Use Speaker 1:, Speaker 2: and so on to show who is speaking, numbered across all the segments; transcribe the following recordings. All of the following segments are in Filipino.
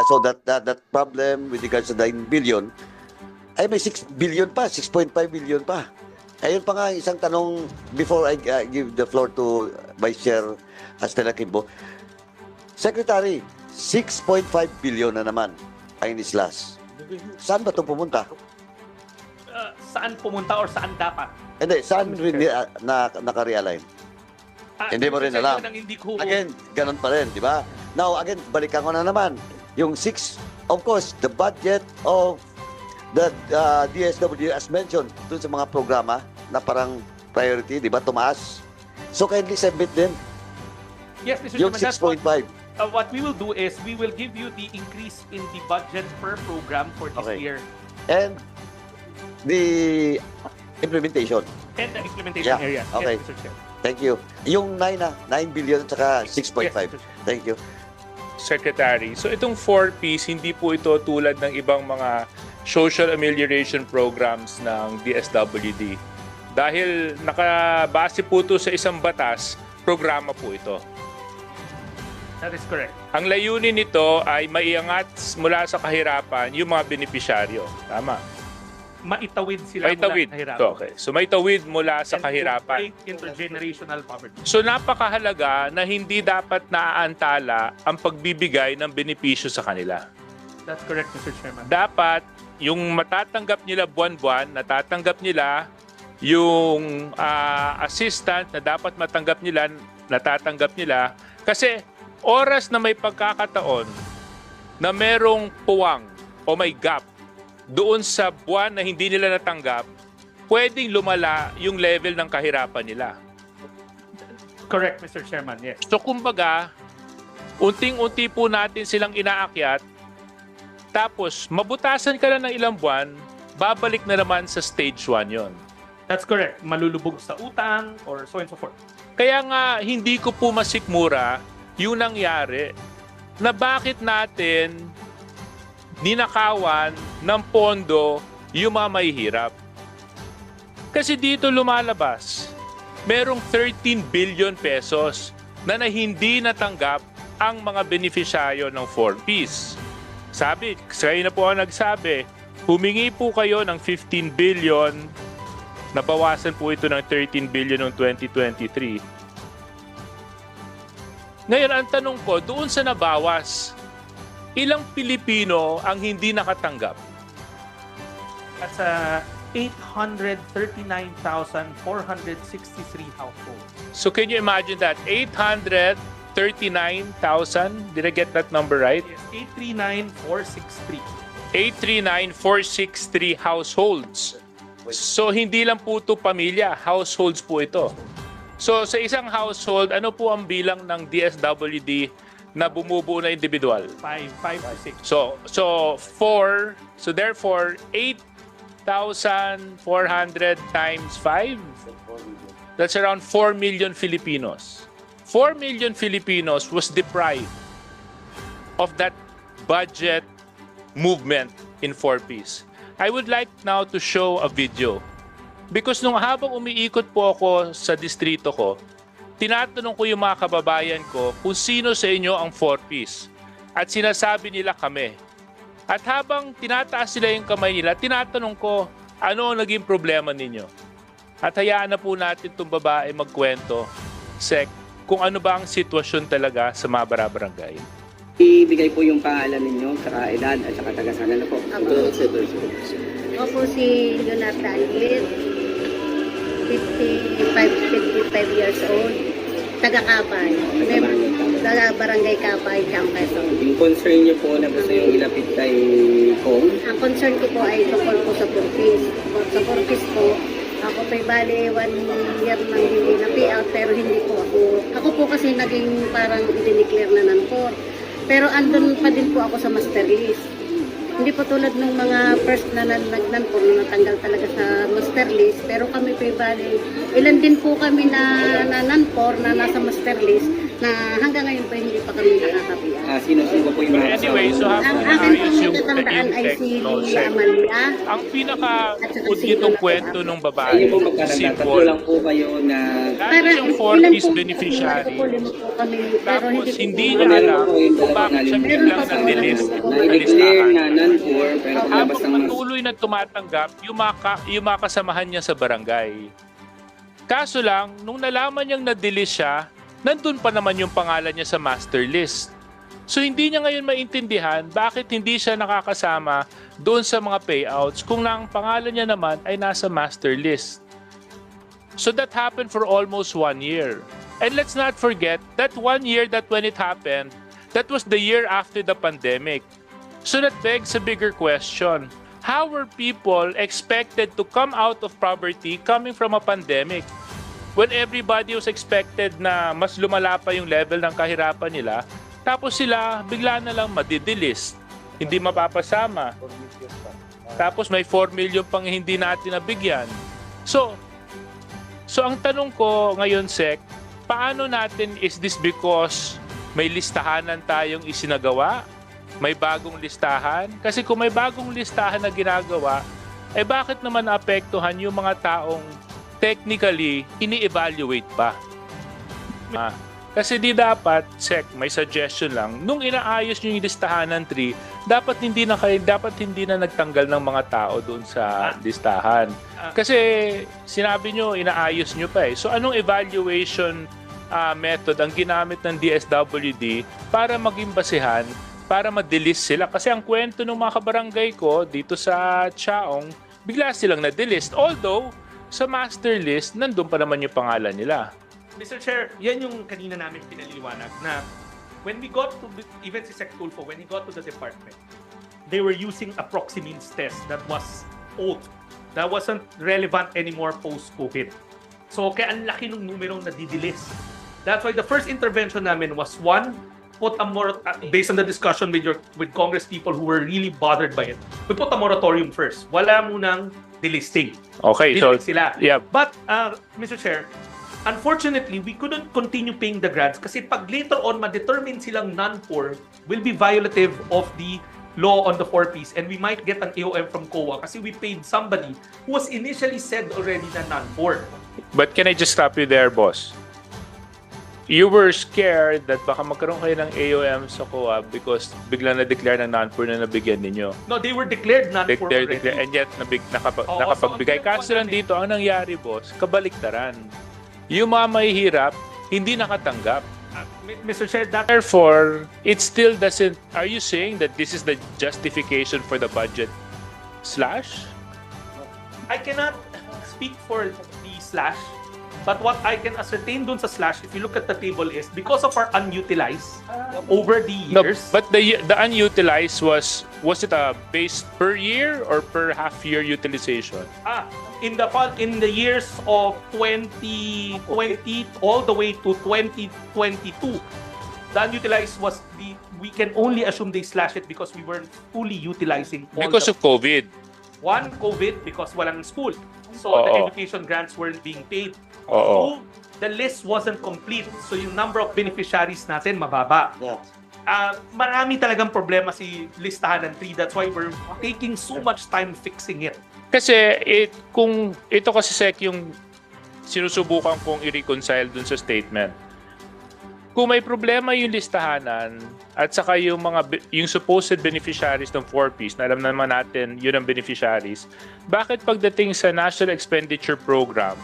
Speaker 1: So that problem with regards to 9 billion, ay may 6 billion pa, 6.5 billion pa. Ayun pa nga isang tanong before I give the floor to Vice Chair Stella Kimbo. Secretary, 6.5 billion na naman ang inislas. Saan ba ito pumunta?
Speaker 2: Saan pumunta or saan dapat?
Speaker 1: Hindi, saan rin naka-realign? Hindi mo rin alam.
Speaker 2: Hindi ko...
Speaker 1: Again, ganun pa rin, di ba? Now, again, balikan ko na naman. Yung 6, of course, the budget of the DSWD as mentioned dun sa mga programa na parang priority, di ba, tumaas. So, kindly submit din
Speaker 2: Yes, Mr.
Speaker 1: yung
Speaker 2: Chairman,
Speaker 1: 6.5.
Speaker 2: what we will do is we will give you the increase in the budget per program for this
Speaker 1: Okay.
Speaker 2: year
Speaker 1: And the implementation.
Speaker 2: and the implementation
Speaker 1: Yeah,
Speaker 2: areas.
Speaker 1: okay.
Speaker 2: Yes, Mr. Chair.
Speaker 1: Thank you. Yung 9 billion at saka 6.5.
Speaker 2: Yes, Mr. Chair.
Speaker 1: Thank you.
Speaker 3: Secretary. So itong 4Ps, hindi po ito tulad ng ibang mga social amelioration programs ng DSWD. Dahil nakabase po ito sa isang batas, programa po ito.
Speaker 2: That is correct.
Speaker 3: Ang layunin nito ay maiangat mula sa kahirapan yung mga benepisyaryo. Tama.
Speaker 2: Maitawid sila
Speaker 3: Maitawid.
Speaker 2: mula sa kahirapan.
Speaker 3: Ito, okay. So maitawid mula sa
Speaker 2: And to
Speaker 3: kahirapan.
Speaker 2: break intergenerational poverty.
Speaker 3: So napakahalaga na hindi dapat naaantala ang pagbibigay ng benepisyo sa kanila.
Speaker 2: That's correct, Mr. Chairman.
Speaker 3: Dapat yung matatanggap nila buwan-buwan, natatanggap nila yung assistant na dapat matanggap nila, natatanggap nila. Kasi oras na may pagkakataon na merong puwang o may gap doon sa buwan na hindi nila natanggap, pwedeng lumala yung level ng kahirapan nila.
Speaker 2: Correct, Mr. Chairman. Yes.
Speaker 3: So kumbaga, unting-unti po natin silang inaakyat, tapos mabutasan ka lang ng ilang buwan, babalik na naman sa stage 1 yon.
Speaker 2: That's correct. Malulubog sa utang or so and so forth.
Speaker 3: Kaya nga, hindi ko po masikmura yung nangyari na bakit natin ninakawan ng pondo yung mga mahihirap. Kasi dito lumalabas, merong 13 billion pesos na hindi natanggap ang mga benepisyaryo ng 4Ps. Sabi, kayo na po ang nagsabi, humingi po kayo ng 15 billion, nabawasan po ito ng 13 billion noong 2023. Ngayon, ang tanong ko, doon sa nabawas, ilang Pilipino ang hindi nakatanggap?
Speaker 2: That's 839,463 households.
Speaker 3: So can you imagine that? 839,000, did I get that number right?
Speaker 2: Yes, 839,463.
Speaker 3: 839,463 households. So hindi lang po ito pamilya, households po ito. So sa isang household, ano po ang bilang ng DSWD na bumubuo na individual?
Speaker 2: 5 to 6.
Speaker 3: So 4, so therefore 8,400 times 5, that's around 4 million Filipinos. 4 million Filipinos was deprived of that budget movement in 4Ps. I would like now to show a video. Because nung habang umiikot po ako sa distrito ko, tinatanong ko yung mga kababayan ko kung sino sa inyo ang 4Ps. At sinasabi nila kami. At habang tinataas sila yung kamay nila, tinatanong ko, ano ang naging problema ninyo? At hayaan na po natin itong babae magkwento, Sek, kung ano ba ang sitwasyon talaga sa mga barangay.
Speaker 4: Ibigay po yung pangalan ninyo, saka edad, at saka taga-sana na po.
Speaker 5: Ako po si Jonathan Lit, 55 years old, taga-Kapay, taga-Barangay Kapay, Quezon.
Speaker 4: Yung concern niyo po na gusto yung ilapit kay Kong,
Speaker 5: Ang concern ko po ay tungkol po sa Purpis. Sa Purpis po, ako pa bali 1 year nang hindi na-payout pero hindi po ako. Ako po kasi naging parang i-declare na non-core. Pero andun pa din po ako sa master list. Hindi po tulad ng mga first na nag-non-core na natanggal talaga sa master list. Pero kami pa bali, ilan din po kami na non-core na nasa master list na hanggang ngayon pa hindi pa kami nakaka-PR.
Speaker 4: Sino-sino po yung
Speaker 3: But
Speaker 4: mga
Speaker 3: anyway, so
Speaker 5: Ang
Speaker 3: habang
Speaker 5: akin
Speaker 3: naayos
Speaker 5: pong
Speaker 3: yung
Speaker 5: natatandaan ay si
Speaker 3: Sec,
Speaker 5: Amalia.
Speaker 3: ang pinaka-udgitong kwento ng
Speaker 4: Ayun po
Speaker 3: babae, si
Speaker 4: magkatanda. Tatlo
Speaker 3: Paul,
Speaker 4: lang po kayo na...
Speaker 3: dati siyang
Speaker 5: ilan
Speaker 3: 4-piece
Speaker 5: po-
Speaker 3: beneficiary.
Speaker 5: lima po kami, pero
Speaker 3: Tapos
Speaker 5: po
Speaker 3: hindi
Speaker 5: po-
Speaker 3: niya
Speaker 4: Meron
Speaker 3: alam
Speaker 4: po kayong
Speaker 3: kung bakit siya
Speaker 4: dalawang
Speaker 3: biglang
Speaker 5: nalilista.
Speaker 3: nag-delist
Speaker 5: Meron
Speaker 3: sa
Speaker 5: pa
Speaker 4: na-declare
Speaker 3: listahan.
Speaker 4: na non-poor pero paglabas
Speaker 3: Habang
Speaker 4: ng...
Speaker 3: patuloy na tumatanggap, yung mga kasamahan niya sa barangay. Kaso lang, nung nalaman niyang na-delist siya, nandun pa naman yung pangalan niya sa master list. So hindi niya ngayon maintindihan bakit hindi siya nakakasama doon sa mga payouts kung ang pangalan niya naman ay nasa master list. So that happened for almost 1 year. And let's not forget that 1 year that when it happened, that was the year after the pandemic. So that begs a bigger question. How were people expected to come out of poverty coming from a pandemic? When everybody was expected na mas lumala pa yung level ng kahirapan nila, tapos sila bigla na lang madidelist, hindi mapapasama. Tapos may 4 million pang hindi natin nabigyan. So ang tanong ko ngayon, Sec, paano natin, is this because may listahanan tayong isinagawa? May bagong listahan? Kasi kung may bagong listahan na ginagawa, bakit naman naapektuhan yung mga taong technically ini-evaluate pa? Kasi di dapat, Sec, may suggestion lang, nung inaayos nyo yung listahan ng 3, dapat hindi na nagtanggal ng mga tao doon sa listahan. Kasi sinabi nyo, inaayos nyo pa eh. So anong evaluation method ang ginamit ng DSWD para maging basehan, para ma-delist sila? Kasi ang kwento ng mga kabarangay ko dito sa Chaong, bigla silang na-delist. Although, sa master list, nandun pa naman yung pangalan nila.
Speaker 2: Mr. Chair, yan yung kanina namin pinaliliwanag na when we got to, even si Sec Tulfo, when he got to the department, they were using a proxy means test that was old. That wasn't relevant anymore post-COVID. So, kaya ang laki ng numerong nadidilis. That's why the first intervention namin was one, put a based on the discussion with Congress people who were really bothered by it, we put a moratorium first. Wala munang delisting.
Speaker 3: Okay, so,
Speaker 2: Delist sila.
Speaker 3: yeah.
Speaker 2: But, Mr. Chair, unfortunately, we couldn't continue paying the grants kasi pag later on ma-determine silang non-poor will be violative of the law on the 4Ps and we might get an AOM from COA kasi we paid somebody who was initially said already na non-poor.
Speaker 3: But can I just stop you there, boss? You were scared that baka magkaroon kayo ng AOM sa COA because bigla na-declare ng non-poor na nabigyan ninyo.
Speaker 2: No, they were declared non-poor already.
Speaker 3: And yet,
Speaker 2: Oo,
Speaker 3: nakapagbigay.
Speaker 2: so,
Speaker 3: Kaso lang dito, ang nangyari, boss, kabaliktaran. Yung mga mahihirap, hindi nakatanggap.
Speaker 2: Mr. Chair, that
Speaker 3: Therefore, it still doesn't... Are you saying that this is the justification for the budget slash?
Speaker 2: I cannot speak for the slash, but what I can ascertain dun sa slash, if you look at the table, is because of our unutilized over the
Speaker 3: No,
Speaker 2: years.
Speaker 3: but the unutilized was it a base per year or per half year utilization?
Speaker 2: In the years of 2020 all the way to 2022, the unutilized was we can only assume they slash it because we weren't fully utilizing all
Speaker 3: Because of COVID.
Speaker 2: one, COVID, because walang school. So
Speaker 3: Oo.
Speaker 2: the education grants weren't being paid.
Speaker 3: Oo.
Speaker 2: Two, the list wasn't complete. So yung number of beneficiaries natin mababa.
Speaker 1: Yeah.
Speaker 2: Marami talagang problema si listahan ng 3. That's why we're taking so much time fixing it.
Speaker 3: Kasi kung ito kasi Sec yung sinusubukan kong i-reconcile dun sa statement. Kung may problema yung listahanan at saka yung supposed beneficiaries ng 4Ps, na alam naman natin yun ang beneficiaries, bakit pagdating sa National Expenditure Program,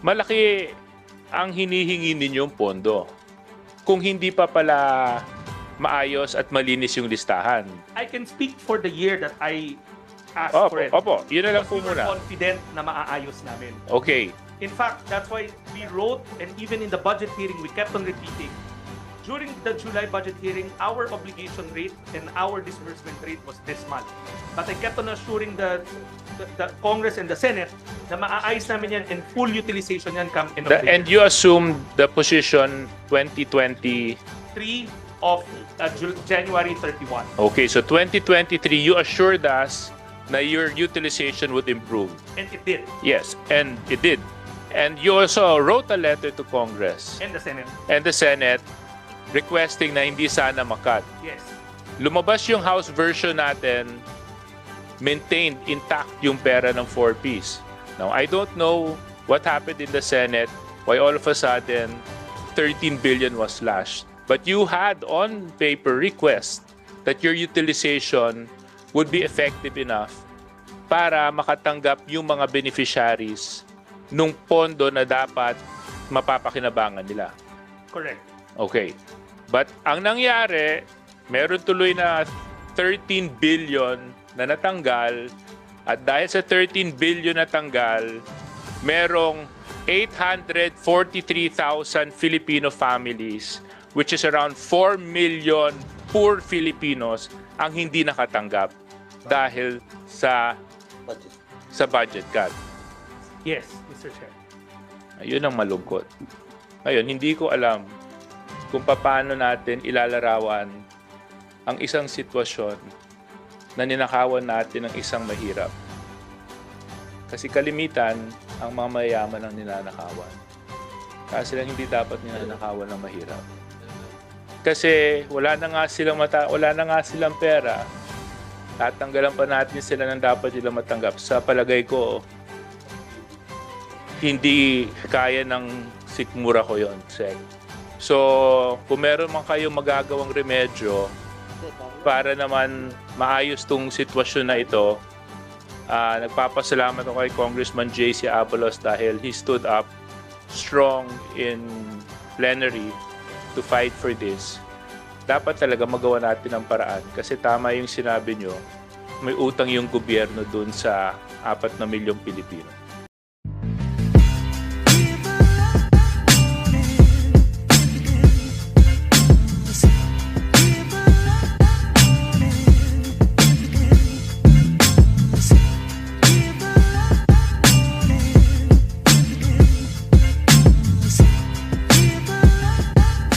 Speaker 3: malaki ang hinihingi ninyong pondo kung hindi pa pala maayos at malinis yung listahan?
Speaker 2: I can speak for the year that I asked for it.
Speaker 3: Opo, yun na lang po
Speaker 2: Because we were
Speaker 3: muna.
Speaker 2: confident na maaayos namin.
Speaker 3: Okay.
Speaker 2: In fact, that's why we wrote, and even in the budget hearing, we kept on repeating. During the July budget hearing, our obligation rate and our disbursement rate was this much. But I kept on assuring the Congress and the Senate na maaayos namin yan and full utilization yan come end of the
Speaker 3: And you assumed the position 2020.
Speaker 2: 3 of January 31.
Speaker 3: Okay, so 2023, you assured us na your utilization would improve.
Speaker 2: And it did.
Speaker 3: Yes, and it did. And you also wrote a letter to Congress
Speaker 2: And the Senate.
Speaker 3: and the Senate requesting na hindi sana makat.
Speaker 2: Yes.
Speaker 3: Lumabas yung House version natin, maintained intact yung pera ng 4Ps. Now, I don't know what happened in the Senate, why all of a sudden 13 billion was slashed. But you had on paper request that your utilization would be effective enough para makatanggap yung mga beneficiaries nung pondo na dapat mapapakinabangan nila.
Speaker 2: Correct.
Speaker 3: Okay. But ang nangyari, meron tuloy na 13 billion na natanggal at dahil sa 13 billion na tanggal, merong 843,000 Filipino families, which is around 4 million poor Filipinos ang hindi nakatanggap dahil sa budget cut.
Speaker 2: Yes, Mr. Chair.
Speaker 3: Ayun ang malungkot. Ngayon, hindi ko alam kung paano natin ilalarawan ang isang sitwasyon na ninakawan natin ng isang mahirap. Kasi kalimitan, ang mga mayayaman ang ninanakawan. Kasi lang hindi dapat ninanakawan ng mahirap. Kasi wala na nga silang pera. Tatanggalan pa natin sila ng dapat nila matanggap. Sa palagay ko, hindi kaya ng sikmura ko yon, Sec. So, kung meron man kayong magagawang remedyo para naman maayos tong sitwasyon na ito, nagpapasalamat ako kay Congressman J.C. Abalos dahil he stood up strong in plenary to fight for this. Dapat talaga magawa natin ang paraan kasi tama yung sinabi nyo, may utang yung gobyerno dun sa 4 na milyong Pilipino.